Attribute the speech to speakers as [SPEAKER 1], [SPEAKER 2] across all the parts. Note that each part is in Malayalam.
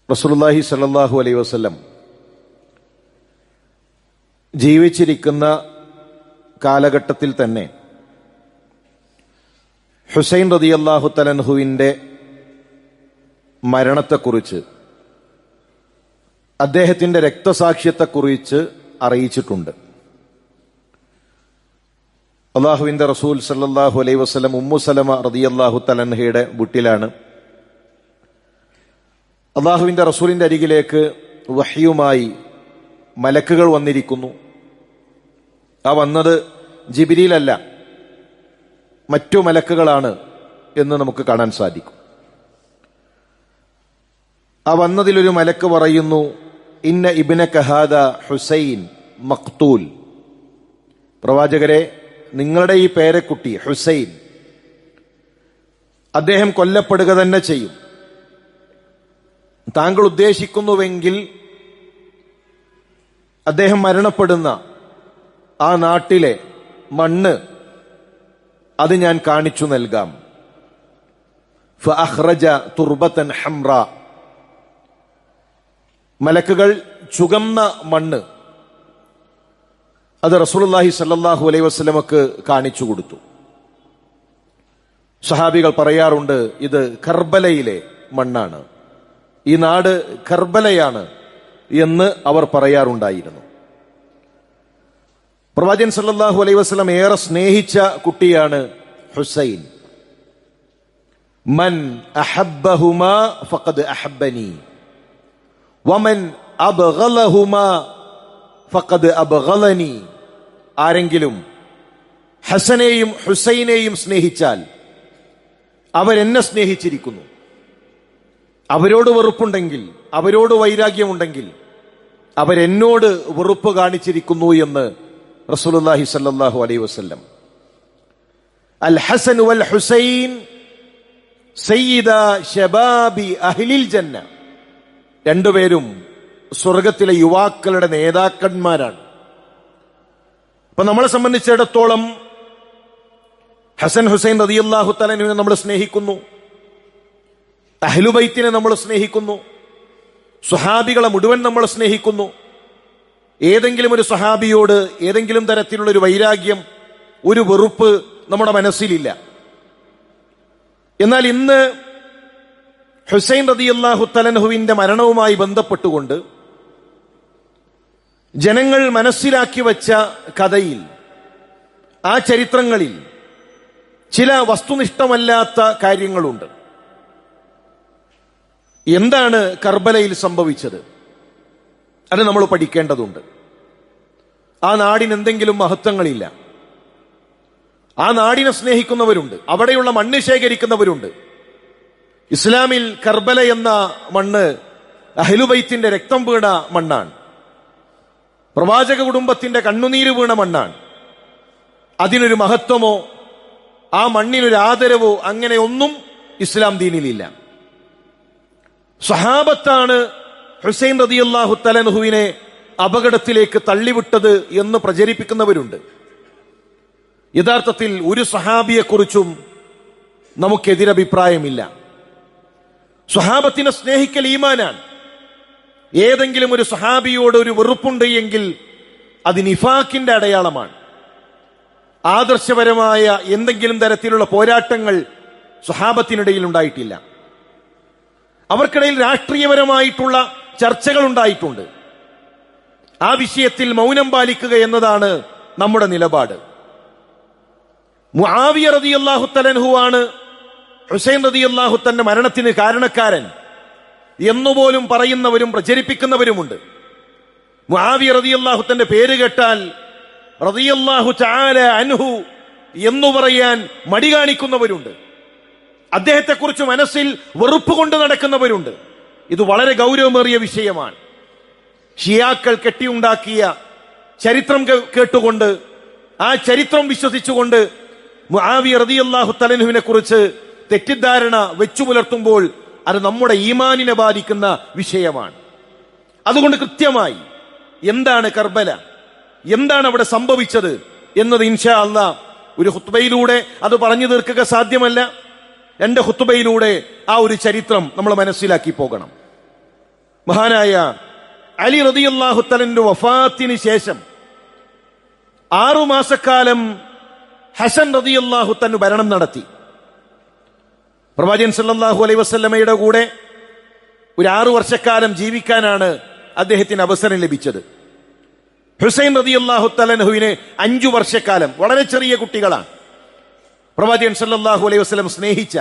[SPEAKER 1] റസൂലുള്ളാഹി സ്വല്ലല്ലാഹു അലൈഹി വസല്ലം ജീവിച്ചിരിക്കുന്ന കാലഘട്ടത്തിൽ തന്നെ ഹുസൈൻ റളിയല്ലാഹു തആല അൻഹുവിന്റെ മരണത്തെക്കുറിച്ച്, അദ്ദേഹത്തിന്റെ രക്തസാക്ഷ്യത്തെക്കുറിച്ച് അറിയിച്ചിട്ടുണ്ട്. അല്ലാഹുവിന്റെ റസൂൽ സല്ലല്ലാഹു അലൈഹി വസല്ലം ഉമ്മു സലമ റളിയല്ലാഹു തആല അൻഹയുടെ വീട്ടിലാണ്. അല്ലാഹുവിന്റെ റസൂലിന്റെ അരികിലേക്ക് വഹ്യുമായി മലക്കുകൾ വന്നിരിക്കുന്നു. ആ വന്നത് ജിബ്രീലല്ല, മറ്റു മലക്കുകളാണ് എന്ന് നമുക്ക് കാണാൻ സാധിക്കും. ആ വന്നതിലൊരു മലക്ക് പറയുന്നു, ഇന്ന ഇബ്നക ഹാദാ ഹുസൈൻ മഖ്തൂൽ. പ്രവാചകരെ, നിങ്ങളുടെ ഈ പേരക്കുട്ടി ഹുസൈൻ, അദ്ദേഹം കൊല്ലപ്പെടുക തന്നെ ചെയ്യും. താങ്കൾ ഉദ്ദേശിക്കുന്നുവെങ്കിൽ അദ്ദേഹം മരണപ്പെടുന്ന ആ നാട്ടിലെ മണ്ണ് അത് ഞാൻ കാണിച്ചു നൽകാം. ഫഅഖ്റജ തുർബതൻ ഹംറ. മലക്കുകൾ ചുവന്ന മണ്ണ് അത് റസൂലുള്ളാഹി സ്വല്ലല്ലാഹു അലൈഹി വസല്ലമക്ക് കാണിച്ചു കൊടുത്തു. സഹാബികൾ പറയാറുണ്ട്, ഇത് കർബലയിലെ മണ്ണാണ്, ഈ നാട് കർബലയാണ് എന്ന് അവർ പറയാറുണ്ടായിരുന്നു. പ്രവാചകൻ സല്ലല്ലാഹു അലൈഹി വസല്ലം ഏറെ സ്നേഹിച്ച കുട്ടിയാണ് ഹുസൈൻ. മൻ അഹബ്ബഹുമാ ഫഖദ് അഹബ്ബനി വമൻ അബ്ഗളഹുമാ ഫഖദ് അബ്ഗളനി. ആരെങ്കിലും ഹസനെയും ഹുസൈനെയും സ്നേഹിച്ചാൽ അവരെന്നെ സ്നേഹിച്ചിരിക്കുന്നു. അവരോട് വെറുപ്പുണ്ടെങ്കിൽ, അവരോട് വൈരാഗ്യമുണ്ടെങ്കിൽ അവരെന്നോട് വെറുപ്പ് കാണിച്ചിരിക്കുന്നു എന്ന് റസൂലുള്ളാഹി സ്വല്ലല്ലാഹു അലൈഹി വസല്ലം. അൽ ഹസൻ വൽ ഹുസൈൻ സയ്യിദാ ശബാബി അഹ്ലിൽ ജന്ന. രണ്ടുപേരും സ്വർഗത്തിലെ യുവാക്കളുടെ നേതാക്കന്മാരാണ്. അപ്പൊ നമ്മളെ സംബന്ധിച്ചിടത്തോളം ഹസൻ ഹുസൈൻ റളിയല്ലാഹു തആല അൻഹുവിനെ നമ്മൾ സ്നേഹിക്കുന്നു, അഹ്ലുബൈത്തിനെ നമ്മൾ സ്നേഹിക്കുന്നു, സ്വഹാബികളെ മുഴുവൻ നമ്മൾ സ്നേഹിക്കുന്നു. ഏതെങ്കിലും ഒരു സ്വഹാബിയോട് ഏതെങ്കിലും തരത്തിലുള്ള ഒരു വൈരാഗ്യം, ഒരു വെറുപ്പ് നമ്മുടെ മനസ്സിലില്ല. എന്നാൽ ഇന്ന് ഹുസൈൻ റളിയല്ലാഹു തആല അൻഹുവിന്റെ മരണവുമായി ബന്ധപ്പെട്ടുകൊണ്ട് ജനങ്ങൾ മനസ്സിലാക്കി വച്ച കഥയിൽ, ആ ചരിത്രങ്ങളിൽ ചില വസ്തുനിഷ്ഠമല്ലാത്ത കാര്യങ്ങളുണ്ട്. എന്താണ് കർബലയിൽ സംഭവിച്ചത്? അത് നമ്മൾ പഠിക്കേണ്ടതുണ്ട്. ആ നാടിന് എന്തെങ്കിലും മഹത്വങ്ങളില്ല. ആ നാടിനെ സ്നേഹിക്കുന്നവരുണ്ട്, അവിടെയുള്ള മണ്ണ് ശേഖരിക്കുന്നവരുണ്ട്. ഇസ്ലാമിൽ കർബല എന്ന മണ്ണ് അഹ്ലുബൈത്തിന്റെ രക്തം വീണ മണ്ണാണ്, പ്രവാചക കുടുംബത്തിന്റെ കണ്ണുനീര് വീണ മണ്ണാണ്. അതിനൊരു മഹത്വമോ ആ മണ്ണിനൊരു ആദരവോ അങ്ങനെ ഒന്നും ഇസ്ലാം ദീനിലില്ല. സ്വഹാബത്താണ് ഹുസൈൻ റളിയല്ലാഹു തആല അൻഹുവിനെ അപകടത്തിലേക്ക് തള്ളിവിട്ടത് എന്ന് പ്രചരിപ്പിക്കുന്നവരുണ്ട്. യഥാർത്ഥത്തിൽ ഒരു സ്വഹാബിയെക്കുറിച്ചും നമുക്കെതിരഭിപ്രായമില്ല. സ്വഹാബത്തിനെ സ്നേഹിക്കൽ ഈമാനാണ്. ഏതെങ്കിലും ഒരു സ്വഹാബിയോട് ഒരു വെറുപ്പുണ്ട് എങ്കിൽ അത് നിഫാഖിന്റെ അടയാളമാണ്. ആദർശപരമായ എന്തെങ്കിലും തരത്തിലുള്ള പോരാട്ടങ്ങൾ സ്വഹാബത്തിനിടയിൽ ഉണ്ടായിട്ടില്ല. അവർക്കിടയിൽ രാഷ്ട്രീയപരമായിട്ടുള്ള ചർച്ചകൾ ഉണ്ടായിട്ടുണ്ട്. ആ വിഷയത്തിൽ മൗനം പാലിക്കുക എന്നതാണ് നമ്മുടെ നിലപാട്. മുആവിയ റളിയല്ലാഹു തആല അൻഹുവാണ് ഹുസൈൻ റളിയല്ലാഹു തന്റെ മരണത്തിന് കാരണക്കാരൻ എന്നുപോലും പറയുന്നവരും പ്രചരിപ്പിക്കുന്നവരുമുണ്ട്. മുആവിയ റളിയല്ലാഹു തന്റെ പേര് കേട്ടാൽ റളിയല്ലാഹു തആല അൻഹു എന്നു പറയാൻ മടി കാണിക്കുന്നവരുണ്ട്. അദ്ദേഹത്തെക്കുറിച്ച് മനസ്സിൽ വെറുപ്പ് കൊണ്ട് നടക്കുന്നവരുണ്ട്. ഇത് വളരെ ഗൗരവമേറിയ വിഷയമാണ്. ഷിയാക്കൾ കെട്ടിയുണ്ടാക്കിയ ചരിത്രം കേട്ടുകൊണ്ട്, ആ ചരിത്രം വിശ്വസിച്ചുകൊണ്ട് മുആവിയ റളിയല്ലാഹു തആല അൻഹുവിനെ കുറിച്ച് തെറ്റിദ്ധാരണ വെച്ചു പുലർത്തുമ്പോൾ അത് നമ്മുടെ ഈമാനിനെ ബാധിക്കുന്ന വിഷയമാണ്. അതുകൊണ്ട് കൃത്യമായി എന്താണ് കർബല, എന്താണ് അവിടെ സംഭവിച്ചത് എന്നത് ഇൻഷാ അല്ലാഹ് ഒരു ഖുത്ബയിലൂടെ അത് പറഞ്ഞു തീർക്കുക സാധ്യമല്ല. എന്റെ ഖുത്ബയിലൂടെ ആ ഒരു ചരിത്രം നമ്മൾ മനസ്സിലാക്കി പോകണം. മഹാനായ അലി റളിയല്ലാഹു തആലയുടെ വഫാത്തിന് ശേഷം 6 മാസക്കാലം ഹസൻ റളിയല്ലാഹു തആല ഭരണം നടത്തി. പ്രവാചകൻ സല്ലല്ലാഹു അലൈഹി വസല്ലമയുടെ കൂടെ ഒരു 6 വർഷക്കാലം ജീവിക്കാനാണ് അദ്ദേഹത്തിന് അവസരം ലഭിച്ചത്. ഹുസൈൻ റളിയല്ലാഹു തആലവിന് 5 വർഷക്കാലം, വളരെ ചെറിയ കുട്ടികളാണ്. പ്രവാചകൻ സല്ലല്ലാഹു അലൈഹി വസല്ലം സ്നേഹിച്ച,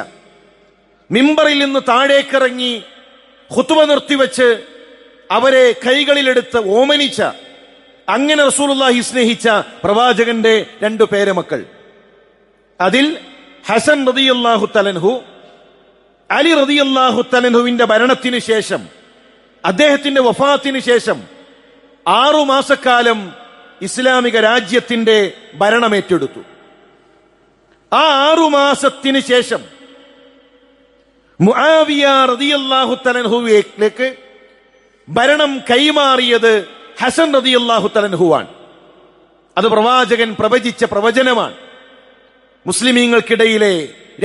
[SPEAKER 1] മിമ്പറിൽ നിന്ന് താഴേക്കിറങ്ങി ഖുതുബ നിർത്തിവെച്ച് അവരെ കൈകളിലെടുത്ത് ഓമനിച്ച, അങ്ങനെ റസൂലുള്ളാഹി സ്നേഹിച്ച പ്രവാചകന്റെ 2 പേരമക്കൾ. അതിൽ ഹസൻ റളിയല്ലാഹു തആലഹു അലി റളിയല്ലാഹു തആലഹുവിന്റെ ഭരണത്തിന് ശേഷം, അദ്ദേഹത്തിന്റെ വഫാത്തിന് ശേഷം 6 മാസക്കാലം ഇസ്ലാമിക രാജ്യത്തിന്റെ ഭരണമേറ്റെടുത്തു. ആ 6 മാസത്തിന് ശേഷം മുആവിയ റളിയല്ലാഹു തആലഹുവിലേക്ക് ഭരണം കൈമാറിയത് ഹസൻ റളിയല്ലാഹു തആലഹുവാണ്. അത് പ്രവാചകൻ പ്രവചിച്ച പ്രവചനമാണ്. മുസ്ലിമീങ്ങൾക്കിടയിലെ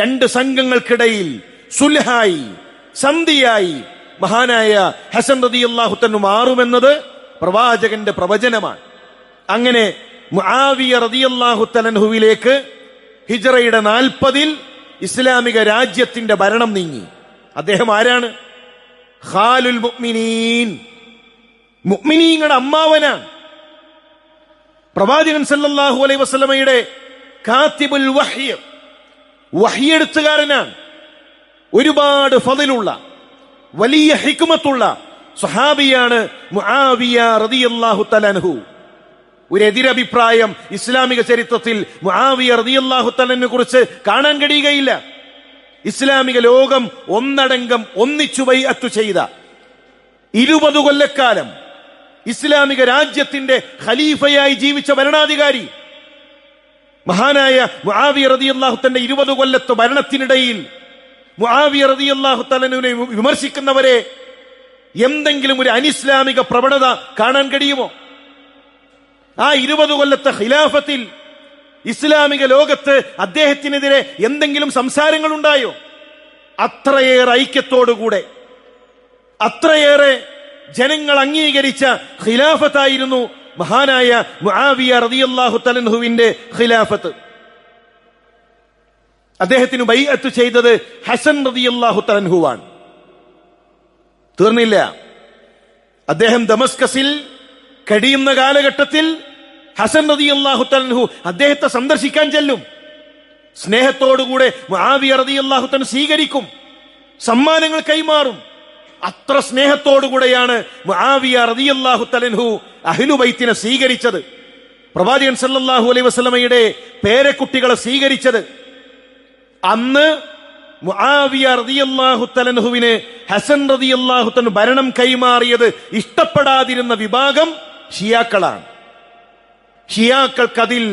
[SPEAKER 1] 2 സംഘങ്ങൾക്കിടയിൽ സുൽഹായി, സന്ധിയായി മഹാനായ ഹസൻ റളിയല്ലാഹു തആല മാറുമെന്നത് പ്രവാചകന്റെ പ്രവചനമാണ്. അങ്ങനെ മുആവിയ റളിയല്ലാഹു തആലഹുവിലേക്ക് ഹിജ്റയുടെ 40-ൽ ഇസ്ലാമിക രാജ്യത്തിന്റെ ഭരണം നീങ്ങി. അദ്ദേഹം ആരാണ്? ഖാലുൽ മുഅ്മിനീൻ, മുഅ്മിനീങ്ങളുടെ അമ്മാവനാണ്. പ്രവാചകൻ സല്ലല്ലാഹു അലൈഹി വസല്ലമയുടെ കാത്തിബുൽ വഹ്യ്, വഹ്യ് എഴുത്തുകാരനാണ്. ഒരുപാട് ഫളിലുള്ള, വലിയ ഹിക്മത്തുള്ള സ്വഹാബിയാണ് മുആവിയ റളിയല്ലാഹു തആല അൻഹു. ഒരു എതിരഭിപ്രായം ഇസ്ലാമിക ചരിത്രത്തിൽ മുആവിയ റളിയല്ലാഹു തആലയെ കുറിച്ച് കാണാൻ കഴിയുകയില്ല. ഇസ്ലാമിക ലോകം ഒന്നടങ്കം ഒന്നിച്ചു ബൈഅത്ത് ചെയ്ത 20 കൊല്ലക്കാലം ഇസ്ലാമിക രാജ്യത്തിന്റെ ഖലീഫയായി ജീവിച്ച ഭരണാധികാരി മഹാനായ മുആവിയ റളിയല്ലാഹു തആല 20 കൊല്ലത്തെ ഭരണത്തിനിടയിൽ മുആവിയ റളിയല്ലാഹു തആലയെ വിമർശിക്കുന്നവരെ എന്തെങ്കിലും ഒരു അനിസ്ലാമിക പ്രവണത കാണാൻ കഴിയുമോ? ആ 20 കൊല്ലത്തെ ഖിലാഫത്തിൽ ഇസ്ലാമിക ലോകത്ത് അദ്ദേഹത്തിനെതിരെ എന്തെങ്കിലും സംസാരങ്ങൾ ഉണ്ടായോ? അത്രയേറെ ഐക്യത്തോടുകൂടെ, അത്രയേറെ ജനങ്ങൾ അംഗീകരിച്ച ഖിലാഫത്തായിരുന്നു മഹാനായ മുആവിയ റളിയല്ലാഹു തആലയുടെ ഖിലാഫത്ത്. അദ്ദേഹത്തിന് ബൈഅത്ത് ചെയ്തത് ഹസൻ റളിയല്ലാഹു തആലഹുവാണ്. തീർന്നില്ല. അദ്ദേഹം ദമസ്കസിൽ കഴിയുന്ന കാലഘട്ടത്തിൽ ഹസൻ റളിയല്ലാഹു തആലഹു അദ്ദേഹത്തെ സന്ദർശിക്കാൻ ചെല്ലും. സ്നേഹത്തോടുകൂടെ മുആവിയ റളിയല്ലാഹു തആല സ്വീകരിക്കും, സമ്മാനങ്ങൾ കൈമാറും. അത്ര സ്നേഹത്തോടുകൂടെയാണ് മുആവിയ റളിയല്ലാഹു തആലഹു അഹ്ലു ബൈത്തിനെ സ്വീകരിച്ചത്. പ്രവാചകൻ സല്ലല്ലാഹു അലൈഹി വസല്ലമയുടെ പേരക്കുട്ടികളെ സ്വീകരിച്ചത്. അന്ന് മുആവിയ റളിയല്ലാഹു തആലഹുവിന് ഹസൻ റളിയല്ലാഹു തആല ഭരണം കൈമാറിയത് ഇഷ്ടപ്പെടാതിരുന്ന വിഭാഗം ഷിയാക്കളാണ്. ഷിയാക്കൾക്കതിൽ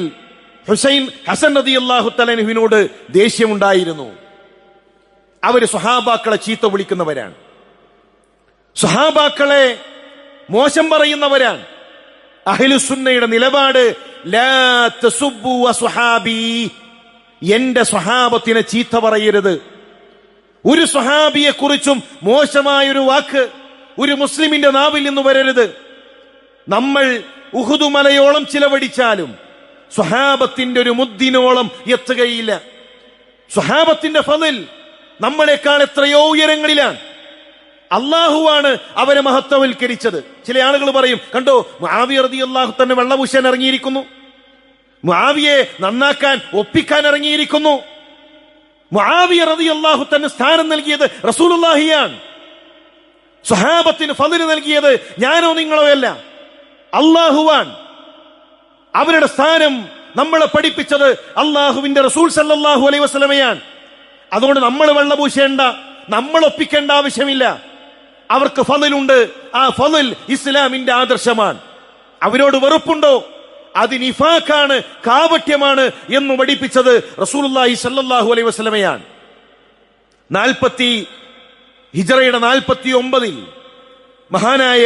[SPEAKER 1] ഹസൻ റളിയല്ലാഹു തആലഹുവിനോട് ദേഷ്യമുണ്ടായിരുന്നു. അവര് സ്വഹാബാക്കളെ ചീത്ത വിളിക്കുന്നവരാണ്, സ്വഹാബാക്കളെ മോശം പറയുന്നവരാണ്. അഹ്ലുസുന്നയുടെ നിലപാട് ലാ തസുബ്ബു വസ്വഹാബി, എന്റെ സ്വഹാബത്തിനെ ചീത്ത പറയരുത്. ഒരു സ്വഹാബിയെ കുറിച്ചും മോശമായൊരു വാക്ക് ഒരു മുസ്ലിമിന്റെ നാവിൽ നിന്ന് വരരുത്. നമ്മൾ ഉഹുദ് മലയോളം ചിലവഴിച്ചാലും സ്വഹാബത്തിന്റെ ഒരു മുദ്ദിനോളം എത്തുകയില്ല. സ്വഹാബത്തിന്റെ ഫളിൽ നമ്മളെക്കാൾ എത്രയോ ഉയരങ്ങളിലാണ്. അള്ളാഹുവാണ് അവരെ മഹത്വവൽക്കരിച്ചത്. ചില ആളുകൾ പറയും, കണ്ടോ മുആവിയ റളിയല്ലാഹു തന്നെ വെള്ളപൂശാൻ ഇറങ്ങിയിരിക്കുന്നു, മുആവിയെ നന്നാക്കാൻ ഒപ്പിക്കാൻ ഇറങ്ങിയിരിക്കുന്നു. മുആവിയ റളിയല്ലാഹു തന്നെ സ്ഥാനം നൽകിയത് റസൂലുള്ളാഹിയാണ്. സ്വഹാബത്തിന് ഫളിൽ നൽകിയത് ഞാനോ നിങ്ങളോ അല്ല, അള്ളാഹുവാൻ. അവരുടെ സ്ഥാനം നമ്മളെ പഠിപ്പിച്ചത് അള്ളാഹുവിന്റെ റസൂൽ സല്ലല്ലാഹു അലൈഹി വസല്ലമയാണ്. അതുകൊണ്ട് നമ്മൾ വെള്ളപൂശേണ്ട, നമ്മൾ ഒപ്പിക്കേണ്ട ആവശ്യമില്ല. അവർക്ക് ഫളിലുണ്ട്. ആ ഫളിൽ ഇസ്ലാമിന്റെ ആദർശമാണ്. അവരോട് വെറുപ്പുണ്ടോ? അത് നിഫാഖാണ്, കാപട്യമാണ് എന്ന് പഠിപ്പിച്ചത് റസൂലുള്ളാഹി സ്വല്ലല്ലാഹു അലൈഹി വസല്ലമയാണ്. ഹിജ്റയുടെ 49-ൽ മഹാനായ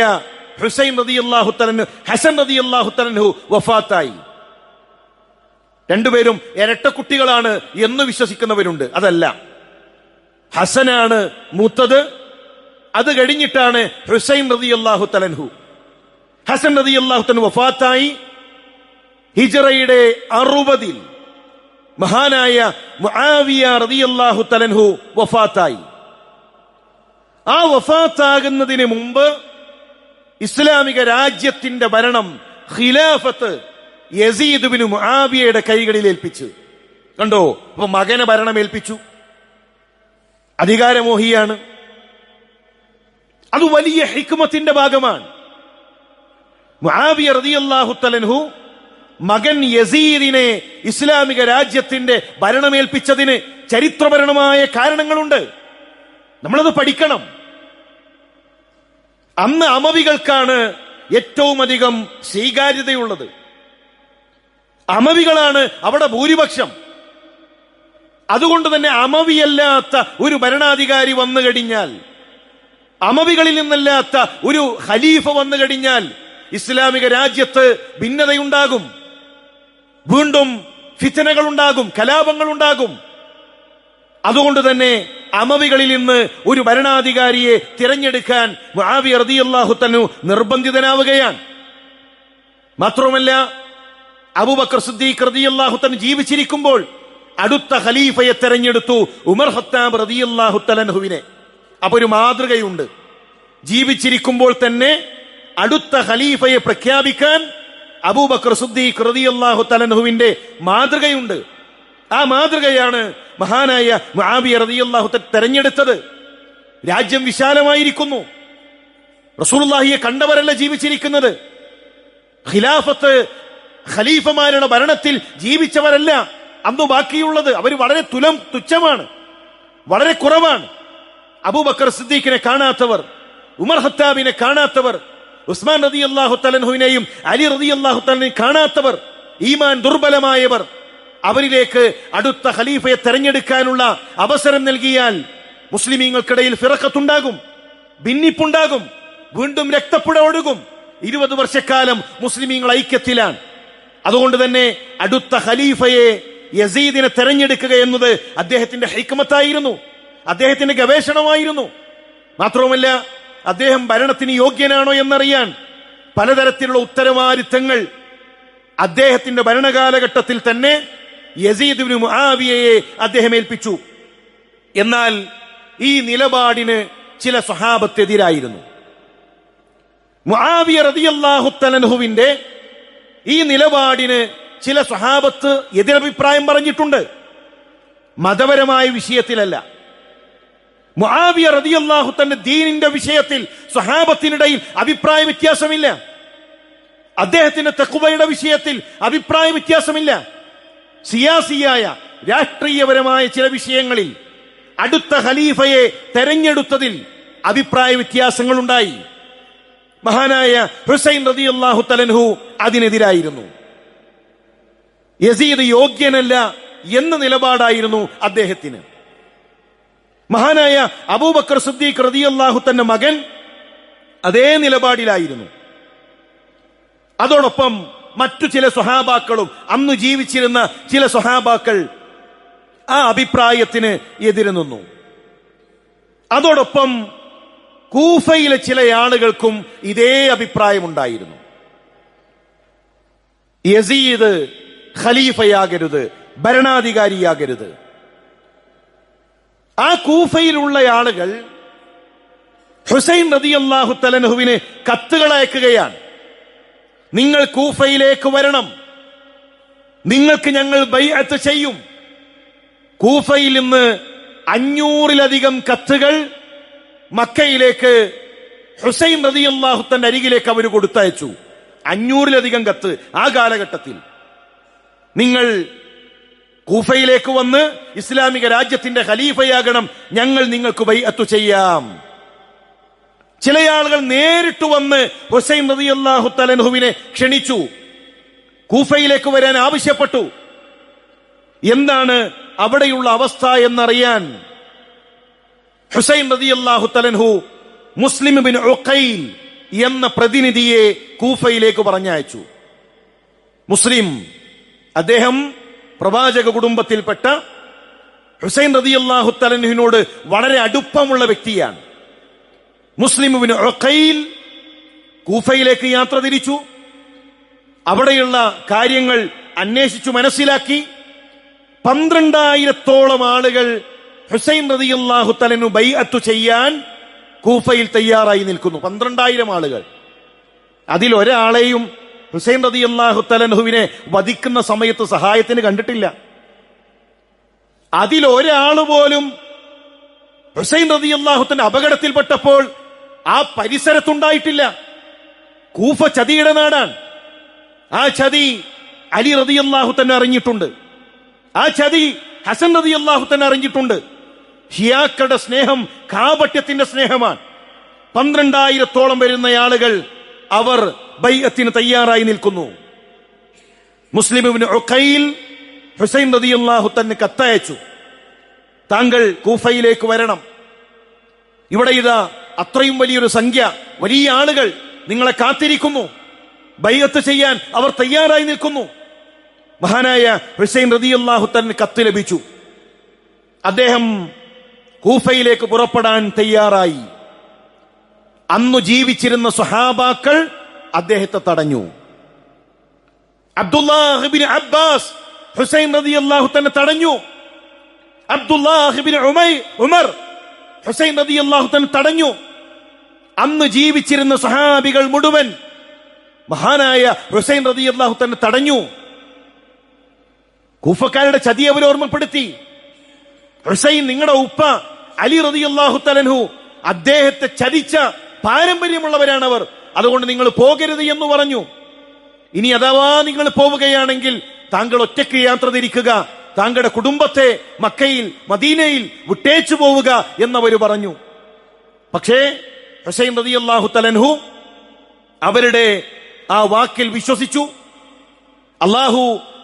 [SPEAKER 1] ഹുസൈൻ റളിയല്ലാഹു തആല ഹസൻ റളിയല്ലാഹു തആല വഫാത്തായി. രണ്ടുപേരും ഇരട്ട കുട്ടികളാണ് എന്ന് വിശ്വസിക്കുന്നവരുണ്ട്. അതല്ല, ഹസനാണ് മൂത്തത്, അത് കഴിഞ്ഞിട്ടാണ് ഹുസൈൻ റളിയല്ലാഹു തആലഹു. ഹസൻ റളിയല്ലാഹു തആല വഫാത്തായി. ഹിജ്റയുടെ 60 മഹാനായ മുആവിയ റളിയല്ലാഹു തആലഹു വഫാത്തായി. ആ വഫാത്താകുന്നതിന് മുമ്പ് ഇസ്ലാമിക രാജ്യത്തിന്റെ ഭരണം, ഖിലാഫത്ത് യസീദ് ബിൻ മുആവിയയുടെ കൈകളിൽ ഏൽപ്പിച്ചു. കണ്ടോ, അപ്പൊ മകനെ ഭരണം ഏൽപ്പിച്ചു. അധികാരമോഹിയാണ്. അത് വലിയ ഹിക്മത്തിന്റെ ഭാഗമാണ്. മുആവിയ റളിയല്ലാഹു തആലഹു മകൻ യസീദിനെ ഇസ്ലാമിക രാജ്യത്തിന്റെ ഭരണമേൽപ്പിച്ചതിന് ചരിത്രപരമായ കാരണങ്ങളുണ്ട്. നമ്മളത് പഠിക്കണം. അന്ന് അമവികൾക്കാണ് ഏറ്റവും അധികം സ്വീകാര്യതയുള്ളത്. അമവികളാണ് അവിടെ ഭൂരിപക്ഷം. അതുകൊണ്ട് തന്നെ അമവിയല്ലാത്ത ഒരു ഭരണാധികാരി വന്നു കഴിഞ്ഞാൽ, അമവികളിൽ നിന്നല്ലാത്ത ഒരു ഖലീഫ വന്നു കഴിഞ്ഞാൽ ഇസ്ലാമിക രാജ്യത്ത് ഭിന്നതയുണ്ടാകും. വീണ്ടും ഫിത്നകൾ ഉണ്ടാകും, കലാപങ്ങൾ ഉണ്ടാകും. അതുകൊണ്ട് തന്നെ അമവികളിൽ നിന്ന് ഒരു ഭരണാധികാരിയെ തിരഞ്ഞെടുക്കാൻ മുആവിയ റളിയല്ലാഹു തആല നിർബന്ധിതനാവുകയാണ്. മാത്രമല്ല, അബൂബക്കർ സിദ്ദീഖ് റളിയല്ലാഹു തആല ജീവിച്ചിരിക്കുമ്പോൾ അടുത്ത ഖലീഫയെ തെരഞ്ഞെടുത്തു, ഉമർ ഖത്താബ് റളിയല്ലാഹു തആലഹുവിനെ. അപ്പൊ ഒരു മാതൃകയുണ്ട്. ജീവിച്ചിരിക്കുമ്പോൾ തന്നെ അടുത്ത ഖലീഫയെ പ്രഖ്യാപിക്കാൻ അബൂബക്കർ സിദ്ദീഖ് റളിയല്ലാഹു തആലഹുവിന്റെ മാതൃകയുണ്ട്. ആ മാതൃകയാണ് മഹാനായ മുആവിയ റളിയല്ലാഹു തആല തെരഞ്ഞെടുത്തത്. രാജ്യം വിശാലമായിരിക്കുന്നു. റസൂലുള്ളാഹിയെ കണ്ടവരല്ല ജീവിച്ചിരിക്കുന്നത്. ഖിലാഫത്ത്, ഖലീഫമാരുടെ ഭരണത്തിൽ ജീവിച്ചവരല്ല അന്ന് ബാക്കിയുള്ളത്. അവർ വളരെ തുച്ഛമാണ്, വളരെ കുറവാണ്. അബൂബക്കർ സിദ്ദീഖിനെ കാണാത്തവർ, ഉമർ ഖത്താബിനെ കാണാത്തവർ, ഉസ്മാൻ റളിയല്ലാഹു തആലഹുവിനെയും അലി റളിയല്ലാഹു തആലയും കാണാത്തവർ, ഈമാൻ ദുർബലമായവർ, അവരിലേക്ക് അടുത്ത ഖലീഫയെ തെരഞ്ഞെടുക്കാനുള്ള അവസരം നൽകിയാൽ മുസ്ലിമീങ്ങൾക്കിടയിൽ ഫിറഖത്തുണ്ടാകും, ഭിന്നിപ്പുണ്ടാകും, വീണ്ടും രക്തപ്പുഴ ഒഴുകും. 20 വർഷക്കാലം മുസ്ലിമീങ്ങൾ ഐക്യത്തിലാണ്. അതുകൊണ്ട് തന്നെ അടുത്ത ഖലീഫയെ യസീദിനെ തെരഞ്ഞെടുക്കുക എന്നത് അദ്ദേഹത്തിന്റെ ഹിക്മത്തായിരുന്നു, അദ്ദേഹത്തിന്റെ ഗവേഷണമായിരുന്നു. മാത്രവുമല്ല, അദ്ദേഹം ഭരണത്തിന് യോഗ്യനാണോ എന്നറിയാൻ പലതരത്തിലുള്ള ഉത്തരവാദിത്തങ്ങൾ അദ്ദേഹത്തിന്റെ ഭരണകാലഘട്ടത്തിൽ തന്നെ യസീദ് ഇബ്നു മുആവിയയെ അദ്ദേഹം ഏൽപ്പിച്ചു. എന്നാൽ ഈ നിലപാടിന് ചില സ്വഹാബത്ത് എതിരായിരുന്നു. മുആവിയ റളിയല്ലാഹു തആലഹുവിന്റെ ഈ നിലപാടിന് ചില സ്വഹാബത്ത് എതിരഭിപ്രായം പറഞ്ഞിട്ടുണ്ട്. മതപരമായ വിഷയത്തിലല്ല. മുആവിയ റളിയല്ലാഹു തആല ദീനിന്റെ വിഷയത്തിൽ സ്വഹാബത്തിനിടയിൽ അഭിപ്രായ വ്യത്യാസമില്ല. അദ്ദേഹത്തിന്റെ തഖ്വയുടെ വിഷയത്തിൽ അഭിപ്രായ വ്യത്യാസമില്ല. സിയാസിയായ, രാഷ്ട്രീയപരമായ ചില വിഷയങ്ങളിൽ അടുത്ത ഖലീഫയെ തെരഞ്ഞെടുത്തതിൽ അഭിപ്രായ വ്യത്യാസങ്ങളുണ്ടായി. മഹാനായ ഹുസൈൻ റളിയല്ലാഹു തആലഹു അതിനെതിരായിരുന്നു. യസീദ് യോഗ്യനല്ല എന്ന നിലപാടായിരുന്നു അദ്ദേഹത്തിന്. മഹാനായ അബൂബക്കർ സിദ്ദീഖ് റളിയല്ലാഹു തന്റെ മകൻ അതേ നിലപാടിലായിരുന്നു. അതോടൊപ്പം മറ്റു ചില സ്വഹാബാക്കളും, അന്ന് ജീവിച്ചിരുന്ന ചില സ്വഹാബാക്കൾ ആ അഭിപ്രായത്തിന് എതിര് നിന്നു. അതോടൊപ്പം കൂഫയിലെ ചില ആളുകൾക്കും ഇതേ അഭിപ്രായമുണ്ടായിരുന്നു. യസീദ് ഖലീഫയാകരുത്, ഭരണാധികാരിയാകരുത്. ആ കൂഫയിലുള്ള ആളുകൾ ഹുസൈൻ റളിയല്ലാഹു തആലഹുവിന് കത്തുകൾ അയക്കുകയാണ്. നിങ്ങൾ കൂഫയിലേക്ക് വരണം, നിങ്ങൾക്ക് ഞങ്ങൾ ബൈഅത്ത് ചെയ്യും. കൂഫയിൽ നിന്ന് 500-ലധികം കത്തുകൾ മക്കയിലേക്ക് ഹുസൈൻ റളിയല്ലാഹു തന്റെ അരികിലേക്ക് അവർ കൊടുത്തയച്ചു. 500-ലധികം കത്ത് ആ കാലഘട്ടത്തിൽ. നിങ്ങൾ കൂഫയിലേക്ക് വന്ന് ഇസ്ലാമിക രാജ്യത്തിന്റെ ഖലീഫയാകണം, ഞങ്ങൾ നിങ്ങൾക്ക് ബൈഅത്ത് ചെയ്യാം. ചില ആളുകൾ നേരിട്ട് വന്ന് ഹുസൈൻ റളിയല്ലാഹു തആലഹുവിനെ ക്ഷണിച്ചു, കൂഫയിലേക്ക് വരാൻ ആവശ്യപ്പെട്ടു. എന്താണ് അവിടെയുള്ള അവസ്ഥ എന്നറിയാൻ ഹുസൈൻ റളിയല്ലാഹു തആലഹു മുസ്ലിം ഇബ്നു ഉഖൈൽ എന്ന പ്രതിനിധിയെ കൂഫയിലേക്ക് പറഞ്ഞയച്ചു. മുസ്ലിം, അദ്ദേഹം പ്രവാചക കുടുംബത്തിൽപ്പെട്ട ഹുസൈൻ റളിയല്ലാഹു തആലഹുവിനോട് വളരെ അടുപ്പമുള്ള വ്യക്തിയാണ്. മുസ്ലിം ഇബ്നു ഉഖൈൽ കൂഫയിലേക്ക് യാത്ര തിരിച്ചു. അവിടെയുള്ള കാര്യങ്ങൾ അന്വേഷിച്ചു മനസ്സിലാക്കി. 12,000-ഓളം ആളുകൾ ഹുസൈൻ റളിയല്ലാഹു തആല അൻഹു ബൈഅത്ത് ചെയ്യാൻ കൂഫയിൽ തയ്യാറായി നിൽക്കുന്നു. 12,000 ആളുകൾ. അതിലൊരാളെയും ഹുസൈൻ റളിയല്ലാഹു തആല അൻഹുവിനെ വധിക്കുന്ന സമയത്ത് സഹായത്തിന് കണ്ടിട്ടില്ല. അതിലൊരാൾ പോലും ഹുസൈൻ റളിയല്ലാഹു തആല അപകടത്തിൽപ്പെട്ടപ്പോൾ ആ പരിസരത്തുണ്ടായിട്ടില്ല. കൂഫ ചതിയുടെ നാടാണ്. ആ ചതി അലി റളിയല്ലാഹു തആല അറിഞ്ഞിട്ടുണ്ട്. ആ ചതി ഹസൻ റളിയല്ലാഹു തആല അറിഞ്ഞിട്ടുണ്ട്. ഷിയാക്കളുടെ സ്നേഹം കാപട്യത്തിന്റെ സ്നേഹമാണ്. 12,000-ഓളം വരുന്ന ആളുകൾ അവർ ബൈഅത്തിന് തയ്യാറായി നിൽക്കുന്നു. മുസ്ലിം ഇബ്നു ഉഖൈൽ ഹുസൈൻ റളിയല്ലാഹു തആല കത്തയച്ചു, താങ്കൾ കൂഫയിലേക്ക് വരണം. ഇവിടെ ഇതാ അത്രയും വലിയൊരു സംഖ്യ, വലിയ ആളുകൾ നിങ്ങളെ കാത്തിരിക്കുന്നു. ബൈഅത്ത് ചെയ്യാൻ അവർ തയ്യാറായി നിൽക്കുന്നു. മഹാനായ ഹുസൈൻ റളിയല്ലാഹു തആല കത്ത് ലഭിച്ചു. അദ്ദേഹം കൂഫയിലേക്ക് പുറപ്പെടാൻ തയ്യാറായി. അന്നു ജീവിച്ചിരുന്ന സ്വഹാബാക്കൾ അദ്ദേഹത്തെ തടഞ്ഞു. അബ്ദുല്ലാഹ് ഇബ്നു അബ്ബാസ് ഹുസൈൻ റളിയല്ലാഹു തആല തടഞ്ഞു. അബ്ദുല്ലാഹ് ഇബ്നു ഉമർ ഹുസൈൻ റളിയല്ലാഹു തആല തടഞ്ഞു. അന്ന് ജീവിച്ചിരുന്ന സ്വഹാബികൾ മുഴുവൻ മഹാനായ ഹുസൈൻ റളിയല്ലാഹു തആല തടഞ്ഞു. കൂഫക്കാരുടെ ചതി അവർ ഓർമ്മപ്പെടുത്തി. ഹുസൈൻ, നിങ്ങളുടെ ഉപ്പ അലി റളിയല്ലാഹു തആല അൻഹു അദ്ദേഹത്തെ ചതിച്ച പാരമ്പര്യമുള്ളവരാണവർ, അതുകൊണ്ട് നിങ്ങൾ പോകരുത് എന്ന് പറഞ്ഞു. ഇനി അഥവാ നിങ്ങൾ പോവുകയാണെങ്കിൽ താങ്കൾ ഒറ്റയ്ക്ക് യാത്ര തിരിക്കുക, താങ്കളുടെ കുടുംബത്തെ മക്കയിൽ മദീനയിൽ വിട്ടേച്ചു പോവുക എന്നവർ പറഞ്ഞു. പക്ഷേ ഹുസൈൻ റളിയല്ലാഹു തആല അൻഹു അവരുടെ ആ വാക്കിൽ വിശ്വസിച്ചു. അല്ലാഹു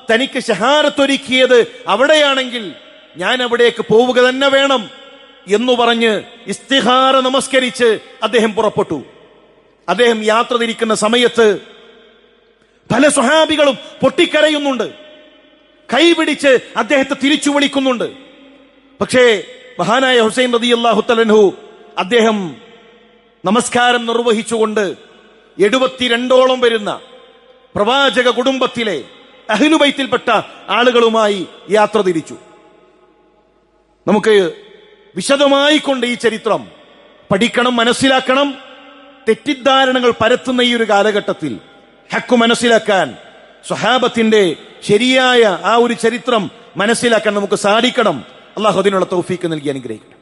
[SPEAKER 1] തനിക്ക് ശഹാദത്തൊരുക്കിയത് അവിടെയാണെങ്കിൽ ഞാൻ അവിടേക്ക് പോവുക തന്നെ വേണം എന്നു പറഞ്ഞ് ഇസ്തിഖാറ നമസ്കരിച്ച് അദ്ദേഹം പുറപ്പെട്ടു. അദ്ദേഹം യാത്ര തിരിക്കുന്ന സമയത്ത് പല സ്വഹാബികളും പൊട്ടിക്കരയുന്നുണ്ട്, കൈപിടിച്ച് അദ്ദേഹത്തെ തിരിച്ചു വിളിക്കുന്നുണ്ട്. പക്ഷേ മഹാനായ ഹുസൈൻ റളിയല്ലാഹു തആല അൻഹു അദ്ദേഹം നമസ്കാരം നിർവഹിച്ചുകൊണ്ട് 72ഓളം വരുന്ന പ്രവാചക കുടുംബത്തിലെ അഹ്ലുബൈത്തിൽപ്പെട്ട ആളുകളുമായി യാത്ര തിരിച്ചു. നമുക്ക് വിശദമായി കൊണ്ട് ഈ ചരിത്രം പഠിക്കണം, മനസ്സിലാക്കണം. തെറ്റിദ്ധാരണകൾ പരത്തുന്ന ഈ ഒരു കാലഘട്ടത്തിൽ ഹക്ക് മനസ്സിലാക്കാൻ, സ്വഹാബത്തിന്റെ ശരിയായ ആ ഒരു ചരിത്രം മനസ്സിലാക്കാൻ നമുക്ക് സാധിക്കണം. അല്ലാഹു അതിനുള്ള തൗഫീക്ക് നൽകി അനുഗ്രഹിക്കട്ടെ.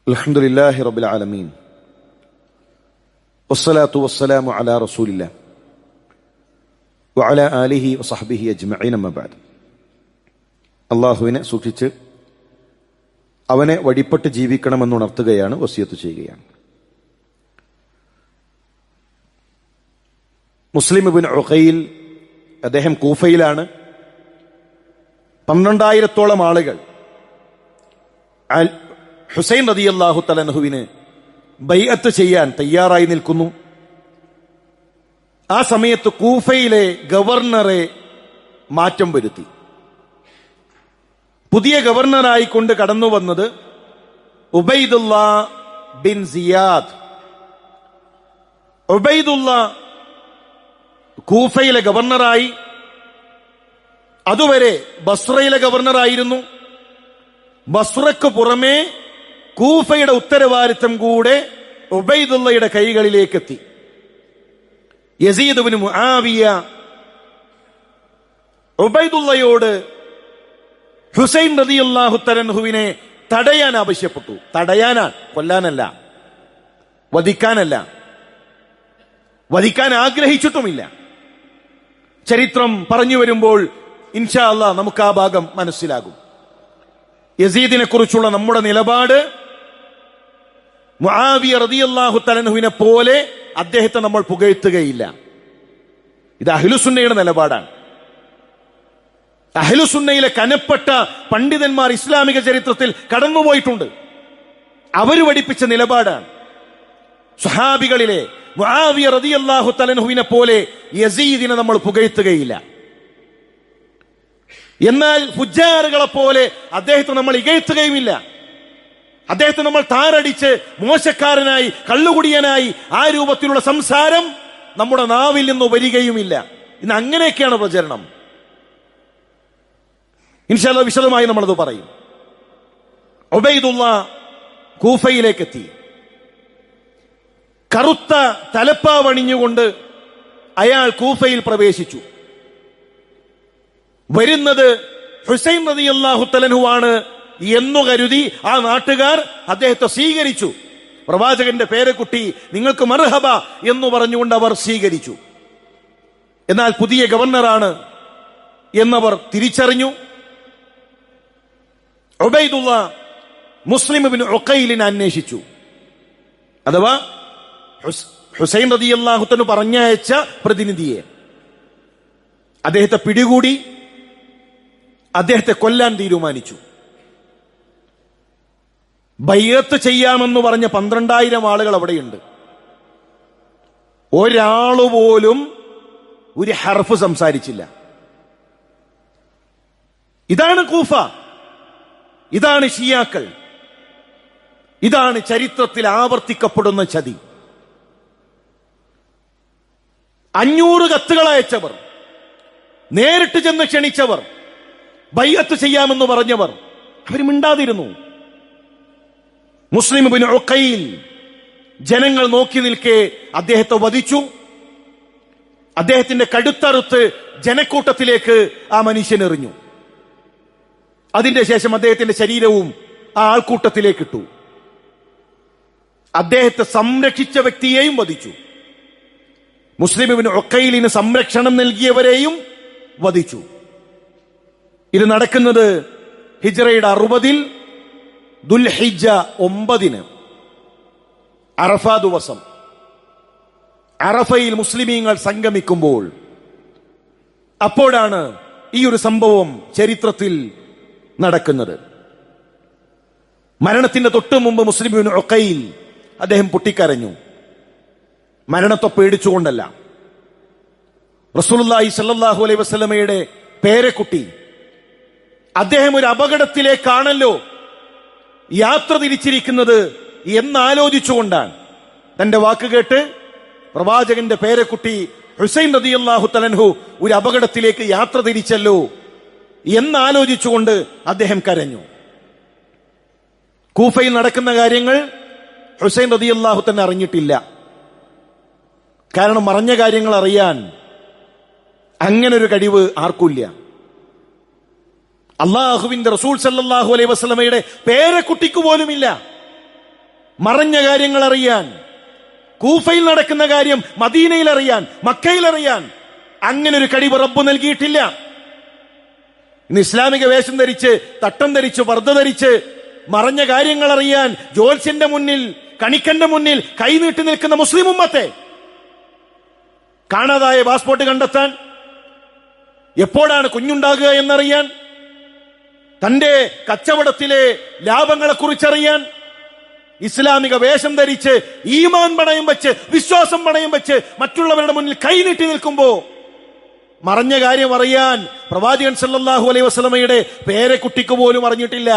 [SPEAKER 1] അൽഹംദുലില്ലാഹി റബ്ബിൽ ആലമീൻ വസ്സലാത്തു വസ്സലാമു അലാ റസൂലില്ലാഹ് വഅലാ ആലിഹി വസഹ്ബിഹി അജ്മഈൻ, അമ്മാ ബഅദ്. അല്ലാഹുവിനെ സൂക്ഷിച്ച് അവനെ വഴിപ്പെട്ട് ജീവിക്കണമെന്ന് ഉണർത്തുകയാണ്, വസിയത്ത് ചെയ്യുകയാണ്. മുസ്ലിം ഇബ്നു ഉഖൈൽ അദ്ദേഹം കൂഫയിലാണ്. 12,000-ഓളം ആളുകൾ ഹുസൈൻ റളിയല്ലാഹു തആല അൻഹുവിന് ബൈഅത്ത് ചെയ്യാൻ തയ്യാറായി നിൽക്കുന്നു. ആ സമയത്ത് കൂഫയിലെ ഗവർണറെ മാറ്റം വരുത്തി. പുതിയ ഗവർണറായിക്കൊണ്ട് കടന്നു വന്നത് ഉബൈദുല്ല ബിൻ സിയാദ്. ഉബൈദുല്ല കൂഫയിലെ ഗവർണറായി. അതുവരെ ബസ്രയിലെ ഗവർണറായിരുന്നു. ബസ്രയ്ക്ക് പുറമെ കൂഫയുടെ ഉത്തരവാദിത്തം കൂടെ ഉബൈദുള്ളയുടെ കൈകളിലേക്കെത്തി. യസീദ് ഇബ്നു മുആവിയ ഉബൈദുള്ളയോട് ഹുസൈൻ റളിയല്ലാഹു തആല അൻഹുവിനെ തടയാൻ ആവശ്യപ്പെട്ടു. തടയാനാണ്, കൊല്ലാനല്ല, വധിക്കാനല്ല. വധിക്കാൻ ആഗ്രഹിച്ചിട്ടുമില്ല. ചരിത്രം പറഞ്ഞു വരുമ്പോൾ ഇൻഷാ അല്ലാഹ് നമുക്ക് ആ ഭാഗം മനസ്സിലാകും. യസീദിനെ കുറിച്ചുള്ള നമ്മുടെ നിലപാട് മുആവിയ റളിയല്ലാഹു തആല അൻഹുവിനെ പോലെ അദ്ദേഹത്തെ നമ്മൾ പുകഴ്ത്തുകയില്ല. ഇത് അഹ്ലുസുന്നയുടെ നിലപാടാണ്. അഹ്ലുസുന്നയിലെ കനപ്പെട്ട പണ്ഡിതന്മാർ ഇസ്ലാമിക ചരിത്രത്തിൽ കടന്നുപോയിട്ടുണ്ട്. അവർ പഠിപ്പിച്ച നിലപാടാണ്. സ്വഹാബികളിലെ മുആവിയ റളിയല്ലാഹു തആല അൻഹുവിനെ പോലെ യസീദിനെ നമ്മൾ പുകഴ്ത്തുകയില്ല. എന്നാൽ ഫുജ്ജാറുകളെ പോലെ അദ്ദേഹത്തെ നമ്മൾ ഇകഴ്ത്തുകയുമില്ല. അദ്ദേഹത്തെ നമ്മൾ താറടിച്ച് മോശക്കാരനായി, കള്ളുകുടിയനായി, ആ രൂപത്തിലുള്ള സംസാരം നമ്മുടെ നാവിൽ നിന്ന് വരികയുമില്ല. ഇന്ന് അങ്ങനെയൊക്കെയാണ് പ്രചരണം. ഇൻഷാ അല്ലാഹ് വിശദമായി നമ്മളത് പറയും. ഉബൈദുള്ള കൂഫയിലേക്കെത്തി. കറുത്ത തലപ്പാവണിഞ്ഞുകൊണ്ട് അയാൾ കൂഫയിൽ പ്രവേശിച്ചു. വരുന്നത് ഹുസൈൻ റളിയല്ലാഹു തആല അൻഹു ആണ് എന്നു കരുതി ആ നാട്ടുകാർ അദ്ദേഹത്തെ സ്വീകരിച്ചു. പ്രവാചകന്റെ പേരക്കുട്ടി, നിങ്ങൾക്ക് മർഹബ എന്ന് പറഞ്ഞുകൊണ്ട് അവർ സ്വീകരിച്ചു. എന്നാൽ പുതിയ ഗവർണറാണ് എന്നവർ തിരിച്ചറിഞ്ഞു. ഉബൈദുള്ള മുസ്ലിം ഇബ്നു ഉഖൈലിനെ അന്വേഷിച്ചു. അഥവാ ഹുസൈൻ റളിയല്ലാഹു തആല പറഞ്ഞയച്ച പ്രതിനിധിയെ. അദ്ദേഹത്തെ പിടികൂടി അദ്ദേഹത്തെ കൊല്ലാൻ തീരുമാനിച്ചു. ബൈഅത്ത് ചെയ്യാമെന്ന് പറഞ്ഞ 12,000 ആളുകൾ അവിടെയുണ്ട്. ഒരാളുപോലും ഒരു ഹർഫ് സംസാരിച്ചില്ല. ഇതാണ് കൂഫ, ഇതാണ് ഷിയാക്കൾ, ഇതാണ് ചരിത്രത്തിൽ ആവർത്തിക്കപ്പെടുന്ന ചതി. 500 കത്തുകൾ അയച്ചവർ, നേരിട്ട് ചെന്ന് ക്ഷണിച്ചവർ, ബൈഅത്ത് ചെയ്യാമെന്ന് പറഞ്ഞവർ, അവർ മിണ്ടാതിരുന്നു. മുസ്ലിം ഇബ്നു ഉഖൈൽ ജനങ്ങൾ നോക്കി നിൽക്കെ അദ്ദേഹത്തെ വധിച്ചു. അദ്ദേഹത്തിന്റെ കഴുത്തറുത്ത് ജനക്കൂട്ടത്തിലേക്ക് ആ മനുഷ്യൻ എറിഞ്ഞു. അതിന്റെ ശേഷം അദ്ദേഹത്തിന്റെ ശരീരവും ആ ആൾക്കൂട്ടത്തിലേക്ക് ഇട്ടു. അദ്ദേഹത്തെ സംരക്ഷിച്ച വ്യക്തിയെയും വധിച്ചു. മുസ്ലിം ഇബ്നു ഉഖൈലിന് സംരക്ഷണം നൽകിയവരെയും വധിച്ചു. ഇത് നടക്കുന്നത് ഹിജ്റയുടെ 60-ൽ ദുൽഹിജ്ജ 9 അറഫ ദിവസം. അറഫയിൽ മുസ്ലിമീങ്ങൾ സംഗമിക്കുമ്പോൾ അപ്പോഴാണ് ഈ ഒരു സംഭവം ചരിത്രത്തിൽ നടക്കുന്നത്. മരണത്തിന്റെ തൊട്ടു മുമ്പ് മുസ്ലിം ഇബ്നു ഉഖൈൽ അദ്ദേഹം പൊട്ടിക്കരഞ്ഞു. മരണത്തെ പേടിച്ചുകൊണ്ടല്ല. റസൂലുള്ളാഹി സ്വല്ലല്ലാഹു അലൈഹി വസല്ലമയുടെ പേരക്കുട്ടി അദ്ദേഹം ഒരു അപകടത്തിലേക്കാണല്ലോ യാത്ര തിരിച്ചിരിക്കുന്നത് എന്നാലോചിച്ചുകൊണ്ടാണ് തന്റെ വാക്ക് കേട്ട് പ്രവാചകന്റെ പേരക്കുട്ടി ഹുസൈൻ റളിയല്ലാഹു തആല അൻഹു ഒരു അപകടത്തിലേക്ക് യാത്ര തിരിച്ചല്ലോ എന്നാലോചിച്ചുകൊണ്ട് അദ്ദേഹം കരഞ്ഞു. കൂഫയിൽ നടക്കുന്ന കാര്യങ്ങൾ ഹുസൈൻ റളിയല്ലാഹു തന്നെ അറിഞ്ഞിട്ടില്ല. കാരണം മറഞ്ഞ കാര്യങ്ങൾ അറിയാൻ അങ്ങനൊരു കഴിവ് ആർക്കുമില്ല. അള്ളാഹുവിന്റെ റസൂൽ സല്ലല്ലാഹു അലൈഹി വസല്ലമയുടെ പേരക്കുട്ടിക്ക് പോലുമില്ല മറഞ്ഞ കാര്യങ്ങൾ അറിയാൻ. കൂഫയിൽ നടക്കുന്ന കാര്യം മദീനയിൽ അറിയാൻ, മക്കയിൽ അറിയാൻ അങ്ങനൊരു കഴിവ് റബ്ബ് നൽകിയിട്ടില്ല. ഇന്ന് ഇസ്ലാമിക വേഷം ധരിച്ച്, തട്ടം ധരിച്ച്, പർദ്ദ ധരിച്ച് മറഞ്ഞ കാര്യങ്ങൾ അറിയാൻ ജ്യോത്സ്യന്റെ മുന്നിൽ, കണിക്കന്റെ മുന്നിൽ കൈനീട്ടി നിൽക്കുന്ന മുസ്ലിം ഉമ്മത്തെ, കാണാതായ പാസ്പോർട്ട് കണ്ടെത്താൻ, എപ്പോഴാണ് കുഞ്ഞുണ്ടാകുക എന്നറിയാൻ, തന്റെ കച്ചവടത്തിലെ ലാഭങ്ങളെ കുറിച്ചറിയാൻ ഇസ്ലാമിക വേഷം ധരിച്ച് ഈമാൻ പണയം വെച്ച്, വിശ്വാസം പണയം വെച്ച് മറ്റുള്ളവരുടെ മുന്നിൽ കൈനീട്ടി നിൽക്കുമ്പോ മറഞ്ഞ കാര്യം അറിയാൻ പ്രവാചകൻ സല്ലല്ലാഹു അലൈഹി വസല്ലമയുടെ പേരക്കുട്ടിക്ക് പോലും അറിഞ്ഞിട്ടില്ല.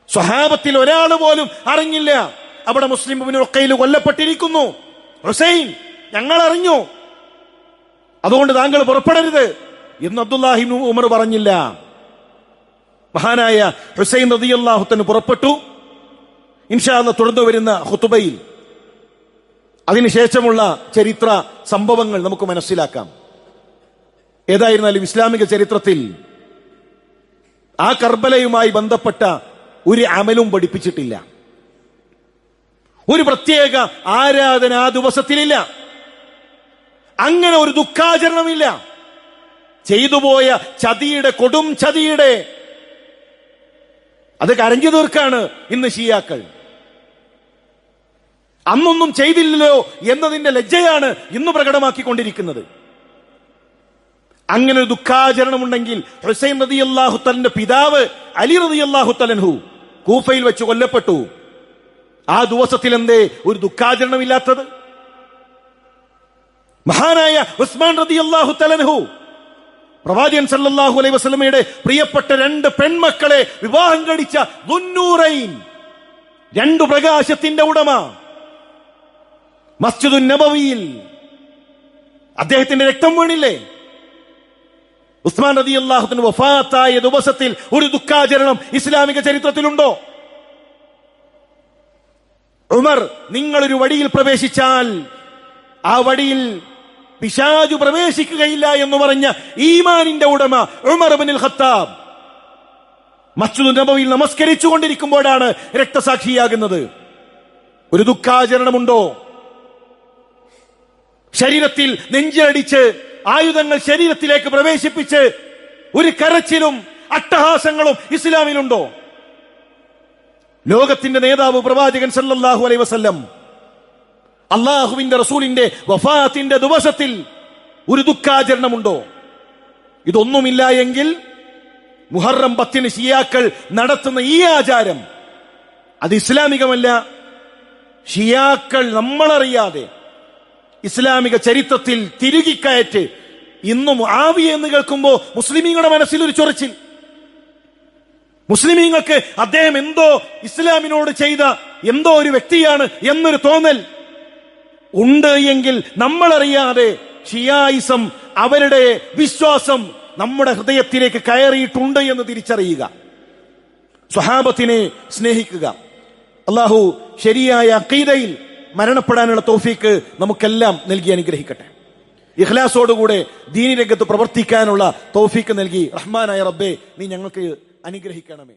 [SPEAKER 1] സ്വഹാബത്തിൽ ഒരാൾ പോലും അറിഞ്ഞില്ല. അവിടെ മുസ്ലിം ഇബ്നു ഉഖൈൽ കൊല്ലപ്പെട്ടിരിക്കുന്നു. ഹുസൈൻ ഞങ്ങൾ അറിഞ്ഞു, അതുകൊണ്ട് താങ്കൾ പുറപ്പെടരുത് എന്ന് അബ്ദുല്ലാഹി ഇബ്നു ഉമർ പറഞ്ഞില്ല. മഹാനായ ഹുസൈൻ റളിയല്ലാഹു തആല പുറപ്പെട്ടു. ഇൻഷാ അല്ലാഹ് തുടർന്നു വരുന്ന ഖുതുബയിൽ അതിനുശേഷമുള്ള ചരിത്ര സംഭവങ്ങൾ നമുക്ക് മനസ്സിലാക്കാം. ഏതായിരുന്നാലും ഇസ്ലാമിക ചരിത്രത്തിൽ ആ കർബലയുമായി ബന്ധപ്പെട്ട ഒരു അമലും പഠിപ്പിച്ചിട്ടില്ല. ഒരു പ്രത്യേക ആരാധന ആ ദിവസത്തിലില്ല. അങ്ങനെ ഒരു ദുഃഖാചരണമില്ല. ചെയ്തുപോയ ചതിയുടെ, കൊടും ചതിയുടെ അത് കരഞ്ഞു തീർക്കാണ് ഇന്ന് ഷിയാക്കൾ. അന്നൊന്നും ചെയ്തില്ലല്ലോ എന്നതിന്റെ ലജ്ജയാണ് ഇന്ന് പ്രകടമാക്കിക്കൊണ്ടിരിക്കുന്നത്. അങ്ങനെ ഒരു ദുഃഖാചരണം ഉണ്ടെങ്കിൽ ഹുസൈൻ റളിയല്ലാഹു തആലയുടെ പിതാവ് അലി റളിയല്ലാഹു തആല അൻഹു കൂഫയിൽ വെച്ച് കൊല്ലപ്പെട്ടു. ആ ദിവസത്തിൽ എന്തേ ഒരു ദുഃഖാചരണമില്ലാത്തത്? മഹാനായ ഉസ്മാൻ റളിയല്ലാഹു തആല അൻഹു പ്രവാചകൻ സല്ലല്ലാഹു അലൈഹി വസല്ലമയുടെ പ്രിയപ്പെട്ട 2 പെൺമക്കളെ വിവാഹം കഴിച്ച ദുന്നൂറൈൻ, 2 പ്രകാശത്തിന്റെ ഉടമ, മസ്ജിദുൻ നബവിയിൽ അദ്ദേഹത്തിന്റെ രക്തം വീണില്ലേ? ഉസ്മാൻ റളിയല്ലാഹു അൻഹു വഫാത്തായ ദിവസത്തിൽ ഒരു ദുഃഖാചരണം ഇസ്ലാമിക ചരിത്രത്തിലുണ്ടോ? ഉമർ, നിങ്ങളൊരു വഴിയിൽ പ്രവേശിച്ചാൽ ആ വഴിയിൽ പിശാചു പ്രവേശിക്കുകയില്ല എന്ന് പറഞ്ഞ ഈമാനിന്റെ ഉടമ ഉമർ ഇബ്നുൽ ഖത്താബ് മസ്ജിദുൻ നബവിയിൽ നമസ്കരിച്ചു കൊണ്ടിരിക്കുമ്പോഴാണ് രക്തസാക്ഷിയാകുന്നത്. ഒരു ദുഃഖാചരണമുണ്ടോ? ശരീരത്തിൽ നെഞ്ചടിച്ച് ആയുധങ്ങൾ ശരീരത്തിലേക്ക് പ്രവേശിപ്പിച്ച് ഒരു കരച്ചിലും അട്ടഹാസങ്ങളും ഇസ്ലാമിലുണ്ടോ? ലോകത്തിന്റെ നേതാവ് പ്രവാചകൻ സല്ലല്ലാഹു അലൈഹി വസല്ലം അള്ളാഹുവിന്റെ റസൂലിന്റെ വഫാത്തിന്റെ ദിവസത്തിൽ ഒരു ദുഃഖാചരണമുണ്ടോ? ഇതൊന്നുമില്ല എങ്കിൽ മുഹറം 10 ഷിയാക്കൾ നടത്തുന്ന ഈ ആചാരം അത് ഇസ്ലാമികമല്ല. ഷിയാക്കൾ നമ്മളറിയാതെ ഇസ്ലാമിക ചരിത്രത്തിൽ തിരുകിക്കയറ്റ് ഇന്നും മുആവിയ എന്ന് കേൾക്കുമ്പോ മുസ്ലിമീങ്ങളുടെ മനസ്സിൽ ഒരു ചൊറിച്ചിൽ. മുസ്ലിമീങ്ങൾക്ക് അദ്ദേഹം എന്തോ ഇസ്ലാമിനോട് ചെയ്ത എന്തോ ഒരു വ്യക്തിയാണ് എന്നൊരു തോന്നൽ ഉണ്ട് എങ്കിൽ നമ്മളറിയാതെ ഷിയായിസം, അവരുടെ വിശ്വാസം നമ്മുടെ ഹൃദയത്തിലേക്ക് കയറിയിട്ടുണ്ട് എന്ന് തിരിച്ചറിയുക. സ്വഹാബത്തിനെ സ്നേഹിക്കുക. അല്ലാഹു ശരിയായ അഖീദയിൽ മരണപ്പെടാനുള്ള തൗഫീക്ക് നമുക്കെല്ലാം നൽകി അനുഗ്രഹിക്കട്ടെ. ഇഖ്ലാസോടുകൂടെ ദീനി രംഗത്ത് പ്രവർത്തിക്കാനുള്ള തൗഫീക്ക് നൽകി റഹ്മാനായ റബ്ബേ നീ ഞങ്ങൾക്ക് അനുഗ്രഹിക്കണമേ.